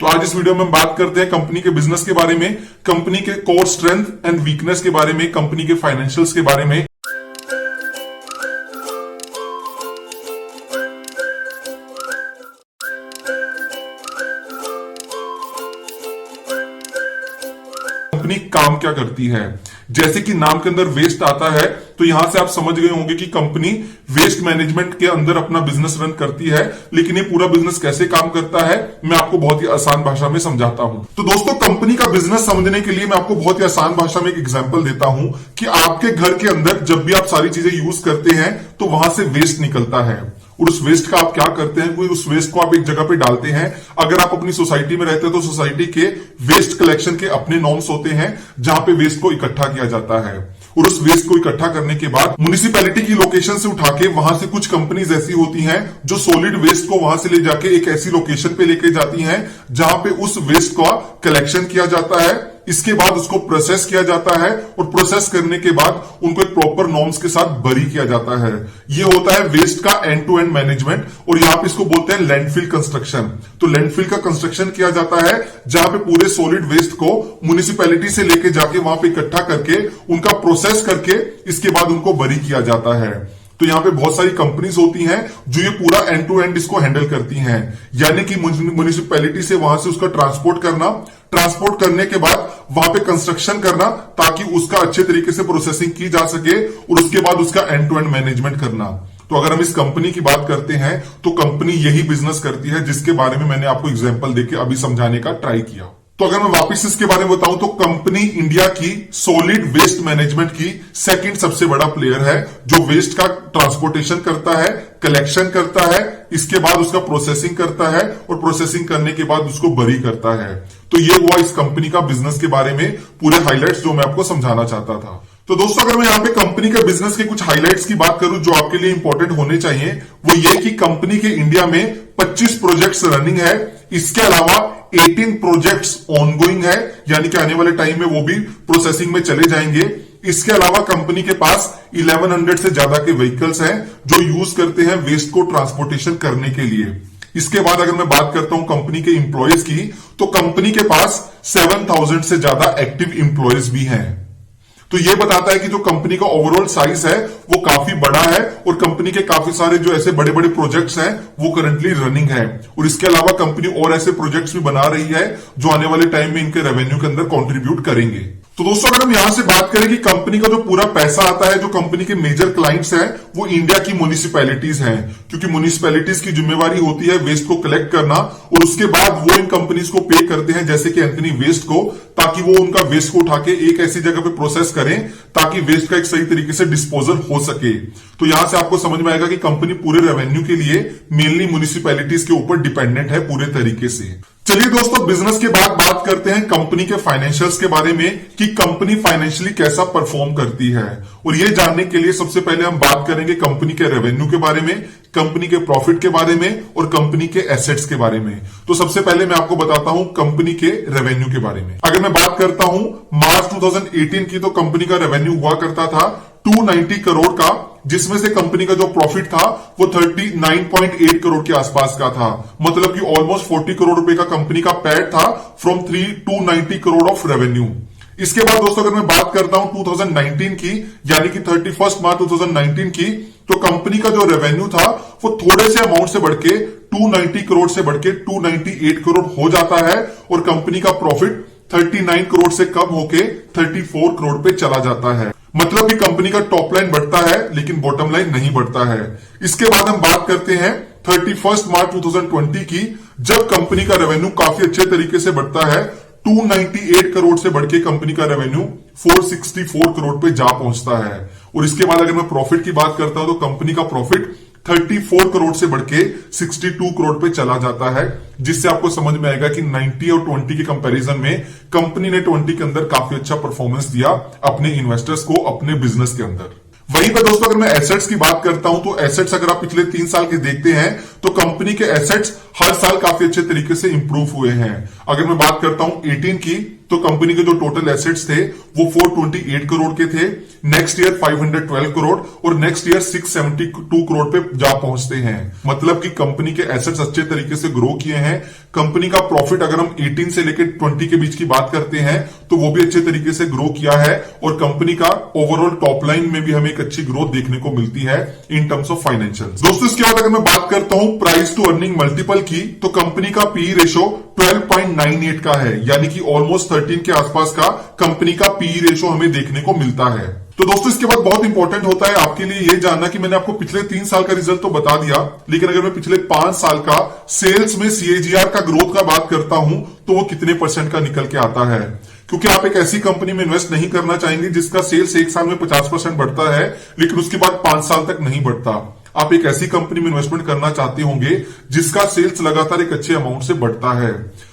तो आज इस वीडियो में हम बात करते हैं कंपनी के बिजनेस के बारे में, कंपनी के कोर स्ट्रेंथ एंड वीकनेस के बारे में, कंपनी के फाइनेंशियल्स के बारे में। कंपनी काम क्या करती है। जैसे कि नाम के अंदर वेस्ट आता है, तो यहां से आप समझ गए होंगे कि कंपनी वेस्ट मैनेजमेंट के अंदर अपना बिजनेस रन करती है। लेकिन ये पूरा बिजनेस कैसे काम करता है, मैं आपको बहुत ही आसान भाषा में समझाता हूं। तो दोस्तों, कंपनी का बिजनेस समझने के लिए मैं आपको बहुत ही आसान भाषा में एक एग्जांपल देता हूं कि आपके घर के अंदर जब भी आप सारी चीजें यूज करते हैं तो वहां से वेस्ट निकलता है, और उस वेस्ट का आप क्या करते हैं, कोई उस वेस्ट को आप एक जगह पे डालते हैं। अगर आप अपनी सोसाइटी में रहते हैं तो सोसाइटी के वेस्ट कलेक्शन के अपने नॉर्म्स होते हैं जहां पे वेस्ट को इकट्ठा किया जाता है, और उस वेस्ट को इकट्ठा करने के बाद म्युनिसिपैलिटी की लोकेशन से उठा के वहां से कुछ कंपनीज ऐसी होती हैं जो सॉलिड वेस्ट को वहां से ले जाके एक ऐसी लोकेशन पे लेके जाती हैं जहां पे उस वेस्ट का कलेक्शन किया जाता है। इसके बाद उसको प्रोसेस किया जाता है, और प्रोसेस करने के बाद उनको एक प्रॉपर नॉर्म्स के साथ बरी किया जाता है। ये होता है वेस्ट का एंड टू एंड मैनेजमेंट, और यहां पे इसको बोलते हैं लैंडफिल कंस्ट्रक्शन। तो लैंडफिल का कंस्ट्रक्शन किया जाता है जहां पे पूरे सॉलिड वेस्ट को म्युनिसिपैलिटी से लेके जाके वहां पे इकट्ठा करके उनका प्रोसेस करके इसके बाद उनको बरी किया जाता है। तो यहां पे बहुत सारी कंपनीज होती हैं जो ये पूरा एंड टू एंड इसको हैंडल करती हैं, यानी कि म्युनिसिपैलिटी से वहां से उसका ट्रांसपोर्ट करने के बाद वहां पे कंस्ट्रक्शन करना ताकि उसका अच्छे तरीके से प्रोसेसिंग की जा सके, और उसके बाद उसका एंड टू एंड मैनेजमेंट करना। तो अगर हम इस कंपनी की बात करते हैं तो कंपनी यही बिजनेस करती है जिसके बारे में मैंने आपको एग्जांपल देके अभी समझाने का ट्राई किया। तो अगर मैं वापस इसके बारे में बताऊं तो कंपनी इंडिया की सॉलिड वेस्ट मैनेजमेंट की सेकंड सबसे बड़ा प्लेयर है, जो वेस्ट का ट्रांसपोर्टेशन करता है, कलेक्शन करता है, इसके बाद उसका प्रोसेसिंग करता है, और प्रोसेसिंग करने के बाद उसको बरी करता है। तो ये हुआ इस कंपनी का बिजनेस के बारे में पूरे हाइलाइट्स जो मैं आपको समझाना चाहता था। तो दोस्तों, अगर मैं यहाँ पे कंपनी के बिजनेस के कुछ हाइलाइट्स की बात करूं जो आपके लिए इंपॉर्टेंट होने चाहिए, वो ये कि कंपनी के इंडिया में 25 प्रोजेक्ट्स रनिंग है। इसके अलावा 18 प्रोजेक्ट्स ऑनगोइंग है, यानी कि आने वाले टाइम में वो भी प्रोसेसिंग में चले जाएंगे। इसके अलावा कंपनी के पास 1100 से ज्यादा के व्हीकल्स हैं जो यूज करते हैं वेस्ट को ट्रांसपोर्टेशन करने के लिए। इसके बाद अगर मैं बात करता हूं कंपनी के इंप्लॉयज की, तो कंपनी के पास 7000 से ज्यादा एक्टिव इंप्लॉयज भी हैं। तो ये बताता है कि जो कंपनी का ओवरऑल साइज है वो काफी बड़ा है, और कंपनी के काफी सारे जो ऐसे बड़े बड़े प्रोजेक्ट्स हैं वो करंटली रनिंग है। और इसके अलावा कंपनी और ऐसे प्रोजेक्ट्स भी बना रही है जो आने वाले टाइम में इनके रेवेन्यू के अंदर कंट्रीब्यूट करेंगे। तो दोस्तों, अगर हम यहां से बात करें कि कंपनी का जो पूरा पैसा आता है, जो कंपनी के मेजर क्लाइंट्स हैं वो इंडिया की म्युनिसिपैलिटीज हैं, क्योंकि म्युनिसिपैलिटीज की जिम्मेवारी होती है वेस्ट को कलेक्ट करना, और उसके बाद वो इन कंपनीज को पे करते हैं, जैसे कि एंथनी वेस्ट को, ताकि वो उनका वेस्ट को उठा के एक ऐसी जगह पे प्रोसेस करें ताकि वेस्ट का एक सही तरीके से डिस्पोजल हो सके। तो यहां से आपको समझ में आएगा कि कंपनी पूरे रेवेन्यू के लिए मेनली म्युनिसिपैलिटीज के ऊपर डिपेंडेंट है पूरे तरीके से। चलिए दोस्तों, बिजनेस के बाद बात करते हैं कंपनी के फाइनेंशियल्स के बारे में कि कंपनी फाइनेंशियली कैसा परफॉर्म करती है। और ये जानने के लिए सबसे पहले हम बात करेंगे कंपनी के रेवेन्यू के बारे में, कंपनी के प्रॉफिट के बारे में, और कंपनी के एसेट्स के बारे में। तो सबसे पहले मैं आपको बताता हूं कंपनी के रेवेन्यू के बारे में। अगर मैं बात करता हूं मार्च 2018 की, तो कंपनी का रेवेन्यू हुआ करता था 290 करोड़ का, जिसमें से कंपनी का जो प्रॉफिट था वो 39.8 करोड़ के आसपास का था। मतलब कि ऑलमोस्ट 40 करोड़ रुपए का कंपनी का पैट था फ्रॉम 290 करोड़ ऑफ रेवेन्यू। इसके बाद दोस्तों, अगर मैं बात करता हूं 2019 की, यानी कि 31 मार्च 2019 की, तो कंपनी का जो रेवेन्यू था वो थोड़े से अमाउंट से बढ़ के 290 करोड़ से बढ़ के 298 करोड़ हो जाता है, और कंपनी का प्रॉफिट 39 करोड़ से कम होके 34 करोड़ पे चला जाता है। मतलब कि कंपनी का टॉप लाइन बढ़ता है लेकिन बॉटम लाइन नहीं बढ़ता है। इसके बाद हम बात करते हैं 31 मार्च 2020 की, जब कंपनी का रेवेन्यू काफी अच्छे तरीके से बढ़ता है। 298 करोड़ से बढ़ के कंपनी का रेवेन्यू 464 करोड़ पे जा पहुंचता है। और इसके बाद अगर मैं प्रॉफिट की बात करता हूं तो कंपनी का प्रॉफिट 34 करोड़ से बढ़ के 62 करोड़ पे चला जाता है, जिससे आपको समझ में आएगा कि 90 और 20 के कंपैरिजन में कंपनी ने 20 के अंदर काफी अच्छा परफॉर्मेंस दिया अपने इन्वेस्टर्स को अपने बिजनेस के अंदर। वहीं पर दोस्तों अगर मैं एसेट्स की बात करता हूं तो एसेट्स अगर आप पिछले 3 साल के देखते हैं तो कंपनी के एसेट्स हर साल काफी अच्छे तरीके से इंप्रूव हुए हैं। अगर मैं बात करता हूं 18 की तो कंपनी के जो टोटल एसेट्स थे वो 428 करोड़ के थे, नेक्स्ट ईयर 512 करोड़ और नेक्स्ट ईयर 672 करोड़ पे जा पहुंचते हैं। मतलब कि कंपनी के एसेट्स अच्छे तरीके से ग्रो किए हैं। कंपनी का प्रॉफिट अगर हम 18 से लेकर 20 के बीच की बात करते हैं तो वो भी अच्छे तरीके से ग्रो किया है और कंपनी का ओवरऑल टॉप लाइन में भी हमें एक अच्छी ग्रोथ देखने को मिलती है इन टर्म्स ऑफ फाइनेंशियल्स। दोस्तों इसके बाद अगर मैं बात करता हूं प्राइस टू अर्निंग मल्टीपल की तो कंपनी का पी रेशो 12.98 का है, यानी कि ऑलमोस्ट 13 के आसपास का कंपनी का पी रेशो हमें देखने को मिलता है। तो दोस्तों इसके बाद बहुत इंपॉर्टेंट होता है आपके लिए ये जानना कि मैंने आपको पिछले 3 साल का रिजल्ट तो बता दिया, लेकिन अगर मैं पिछले 5 साल का सेल्स में सीएजीआर का ग्रोथ का बात करता हूं तो वो कितने % का निकल के आता है। क्योंकि आप एक ऐसी कंपनी में इन्वेस्ट नहीं करना चाहेंगे जिसका सेल्स 1 साल में 50% बढ़ता है लेकिन उसके बाद 5 साल तक नहीं बढ़ता। आप एक ऐसी कंपनी में इन्वेस्टमेंट करना चाहते होंगे जिसका सेल्स लगातार एक अच्छे अमाउंट से बढ़ता है।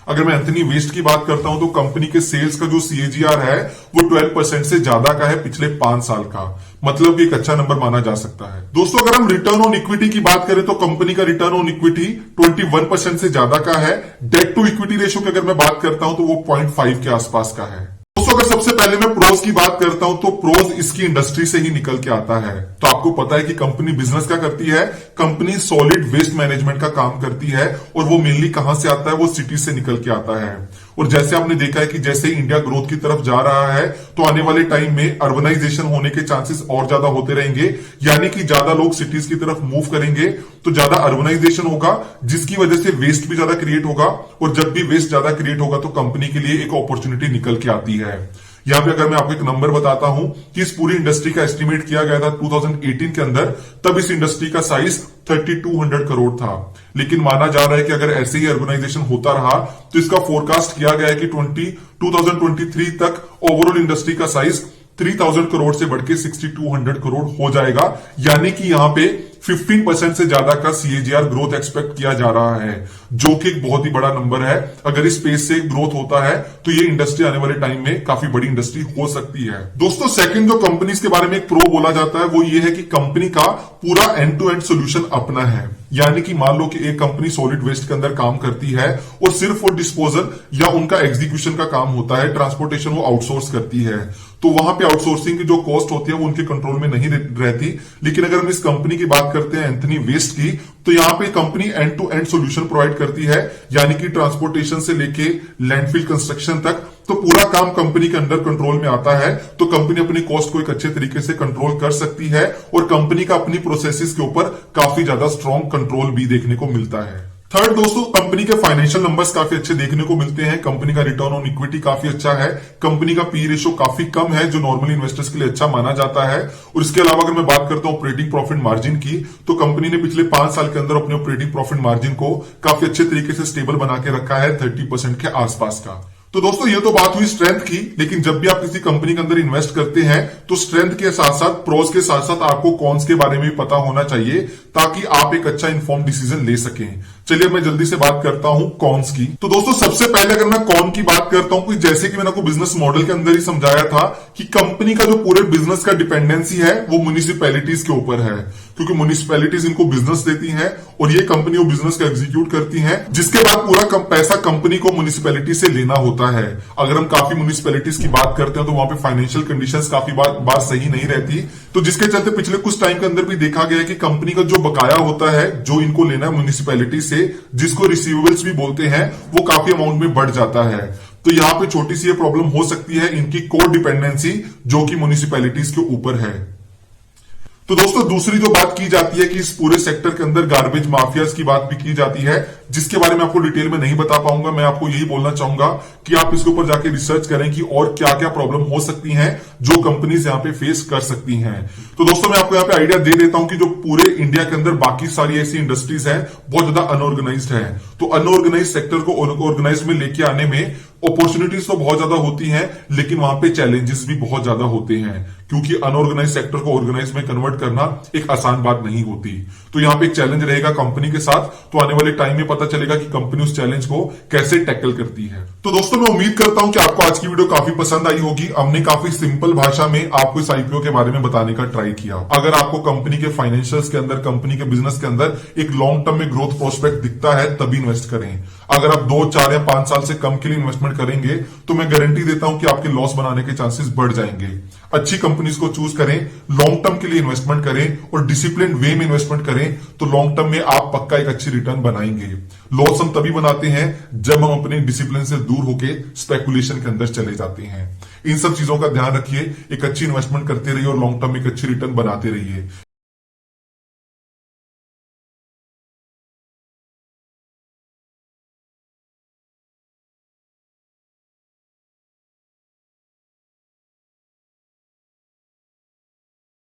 अगर मैं एंथनी वेस्ट की बात करता हूं तो कंपनी के सेल्स का जो सीएजीआर है वो 12% से ज्यादा का है पिछले 5 साल का, मतलब कि एक अच्छा नंबर माना जा सकता है। दोस्तों अगर हम रिटर्न ऑन इक्विटी की बात करें तो कंपनी का रिटर्न ऑन इक्विटी 21% से ज्यादा का है। डेट टू इक्विटी रेशियो की अगर मैं बात करता हूं तो वो 0.5 के आसपास का है। दोस्तों अगर सबसे पहले मैं प्रोज की बात करता हूं तो प्रोज इसकी इंडस्ट्री से ही निकल के आता है। तो आपको पता है कि कंपनी बिजनेस क्या करती है, कंपनी सॉलिड वेस्ट मैनेजमेंट का काम करती है और वो मेनली कहां से आता है, वो सिटी से निकल के आता है। और जैसे आपने देखा है कि जैसे ही इंडिया ग्रोथ की तरफ जा रहा है तो आने वाले टाइम में अर्बनाइजेशन होने के चांसेस और ज्यादा होते रहेंगे, यानी कि ज्यादा लोग सिटीज की तरफ मूव करेंगे तो ज्यादा अर्बनाइजेशन होगा जिसकी वजह से वेस्ट भी ज्यादा क्रिएट होगा और जब भी वेस्ट ज्यादा क्रिएट होगा तो कंपनी के लिए एक अपॉर्चुनिटी निकल के आती है। यहां पे अगर मैं आपको एक नंबर बताता हूं कि इस पूरी इंडस्ट्री का एस्टिमेट किया गया था 2018 के अंदर, तब इस इंडस्ट्री का साइज 3200 करोड़ था। लेकिन माना जा रहा है कि अगर ऐसे ही अर्बनाइजेशन होता रहा तो इसका फोरकास्ट किया गया है कि 2023 तक ओवरऑल इंडस्ट्री का साइज 3000 करोड़ से बढ़ के 6200 करोड़ हो जाएगा, यानी कि यहां पे 15% से ज्यादा का सीएजीआर ग्रोथ एक्सपेक्ट किया जा रहा है, जो कि एक बहुत ही बड़ा नंबर है। अगर इस पेस से ग्रोथ होता है तो ये इंडस्ट्री आने वाले टाइम में काफी बड़ी इंडस्ट्री हो सकती है। दोस्तों सेकंड जो कंपनीज के बारे में एक प्रो बोला जाता है वो ये है कि कंपनी का पूरा एंड टू एंड सोल्यूशन अपना है। यानी कि मान लो कि एक कंपनी सॉलिड वेस्ट के अंदर काम करती है और सिर्फ वो डिस्पोजल या उनका एग्जीक्यूशन का काम होता है, ट्रांसपोर्टेशन वो आउटसोर्स करती है, तो वहां पे आउटसोर्सिंग की जो कॉस्ट होती है वो उनके कंट्रोल में नहीं रहती। लेकिन अगर हम इस कंपनी की बात करते हैं एंथनी वेस्ट की, तो यहां पे company end to end solution provide करती है, यानी कि ट्रांसपोर्टेशन से लेके लैंडफिल कंस्ट्रक्शन तक तो पूरा काम कंपनी के अंडर कंट्रोल में आता है। तो कंपनी अपनी कॉस्ट को एक अच्छे तरीके से कंट्रोल कर सकती है और कंपनी का अपनी प्रोसेसेस के ऊपर काफी ज्यादा स्ट्रॉन्ग कंट्रोल भी देखने को मिलता है। थर्ड दोस्तों कंपनी के फाइनेंशियल नंबर्स काफी अच्छे देखने को मिलते हैं। कंपनी का रिटर्न ऑन इक्विटी काफी अच्छा है, कंपनी का पी रेशो काफी कम है जो नॉर्मली इन्वेस्टर्स के लिए अच्छा माना जाता है। और इसके अलावा अगर मैं बात करता हूं ऑपरेटिंग प्रॉफिट मार्जिन की, तो कंपनी ने पिछले 5 साल के अंदर अपने ऑपरेटिंग प्रॉफिट मार्जिन को काफी अच्छे तरीके से स्टेबल बना के रखा है 30% के आसपास का। तो दोस्तों ये तो बात हुई स्ट्रेंथ की, लेकिन जब भी आप किसी कंपनी के अंदर इन्वेस्ट करते हैं तो स्ट्रेंथ के साथ साथ प्रोस के साथ साथ आपको कॉन्स के बारे में भी पता होना चाहिए ताकि आप एक अच्छा इन्फॉर्म डिसीजन ले सकें। चलिए मैं जल्दी से बात करता हूं कॉन्स की। तो दोस्तों सबसे पहले अगर मैं कॉन की बात करता हूं, जैसे कि मैंने आपको बिजनेस मॉडल के अंदर ही समझाया था कि कंपनी का जो पूरे बिजनेस का डिपेंडेंसी है वो म्युनिसिपैलिटीज के ऊपर है, क्योंकि म्युनिसिपैलिटीज इनको बिजनेस देती हैं और ये कंपनी वो बिजनेस का एग्जीक्यूट करती है, जिसके बाद पूरा पैसा कंपनी को म्युनिसिपैलिटी से लेना होता है। अगर हम काफी म्युनिसिपैलिटीज की बात करते हैं तो वहां पे फाइनेंशियल कंडीशंस काफी बार सही नहीं रहती, तो जिसके चलते पिछले कुछ टाइम के अंदर भी देखा गया है कि कंपनी का जो बकाया होता है जो इनको लेना है म्युनिसिपैलिटी से, जिसको रिसीवेबल्स भी बोलते हैं, वो काफी अमाउंट में बढ़ जाता है। तो यहां पे छोटी सी ये प्रॉब्लम हो सकती है इनकी कोर डिपेंडेंसी जो कि म्युनिसिपैलिटीज के ऊपर है। तो दोस्तों दूसरी जो बात की जाती है कि इस पूरे सेक्टर के अंदर गार्बेज माफियाज की बात भी की जाती है, जिसके बारे में आपको डिटेल में नहीं बता पाऊंगा। मैं आपको यही बोलना चाहूंगा कि आप इसके ऊपर जाके रिसर्च करें कि और क्या क्या प्रॉब्लम हो सकती हैं जो कंपनीज यहां पे फेस कर सकती हैं। तो दोस्तों मैं आपको यहां पे आइडिया दे देता हूं कि जो पूरे इंडिया के अंदर बाकी सारी ऐसी इंडस्ट्रीज हैं बहुत ज्यादा अनऑर्गेनाइज्ड है, तो अनऑर्गेनाइज सेक्टर को ऑर्गेनाइज में लेके आने में अपॉर्चुनिटीज तो बहुत ज्यादा होती हैं, लेकिन वहां पे चैलेंजेस भी बहुत ज्यादा होते हैं, क्योंकि अनऑर्गेनाइज सेक्टर को ऑर्गेनाइज में कन्वर्ट करना एक आसान बात नहीं होती। तो यहाँ पे एक चैलेंज रहेगा कंपनी के साथ, तो आने वाले टाइम में पता चलेगा कि कंपनी उस चैलेंज को कैसे टैकल करती है। तो दोस्तों, मैं उम्मीद करता हूं कि आपको आज की वीडियो काफी पसंद आई होगी। हमने काफी सिंपल भाषा में आपको इस आईपीओ के बारे में बताने का ट्राई किया। अगर आपको कंपनी के फाइनेंशियल्स के अंदर, कंपनी के बिजनेस के अंदर एक लॉन्ग टर्म में ग्रोथ प्रोस्पेक्ट दिखता है, तभी इन्वेस्ट करें। अगर आप 2, 4 या 5 साल से कम के लिए इन्वेस्टमेंट करेंगे तो मैं गारंटी देता हूं कि आपके लॉस बनाने के चांसेस बढ़ जाएंगे। अच्छी कंपनीज को चूज करें, लॉन्ग टर्म के लिए इन्वेस्टमेंट करें और डिसिप्लिन वे में इन्वेस्टमेंट करें, तो लॉन्ग टर्म में आप पक्का एक अच्छी रिटर्न बनाएंगे। लॉस हम तभी बनाते हैं जब हम अपने डिसिप्लिन से दूर होकर स्पेकुलेशन के अंदर चले जाते हैं। इन सब चीजों का ध्यान रखिए, एक अच्छी इन्वेस्टमेंट करते रहिए और लॉन्ग टर्म में एक अच्छी रिटर्न बनाते रहिए।